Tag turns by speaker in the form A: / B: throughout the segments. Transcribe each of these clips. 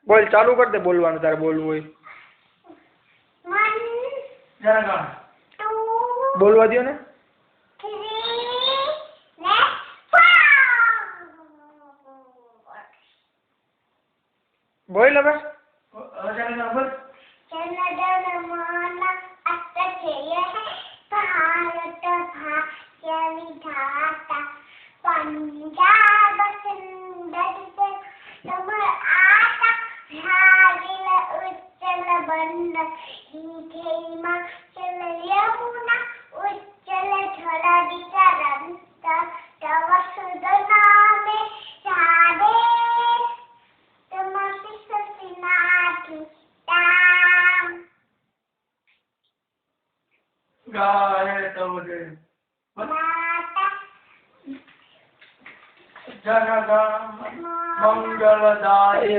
A: બોલ ચાલુ કર દે બોલવાનું તારે બોલવું હોય. બોલવા દો ને. બોલ હવે.
B: पंजाब सुंदर से तुम आता भागिल उच्चल बंद हीथे मां चल यमुना उच्चल थोड़ा दिशा रंता तव सुदना में सादे तुम सिसनाथी ताम
C: गाए तो मुझे जनगण मंगलदाय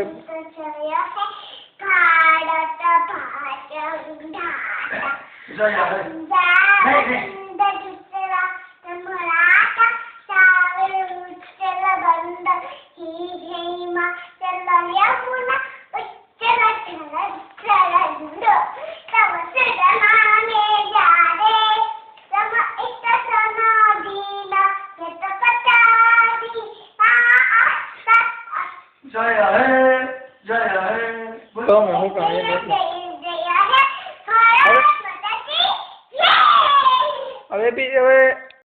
A: હવે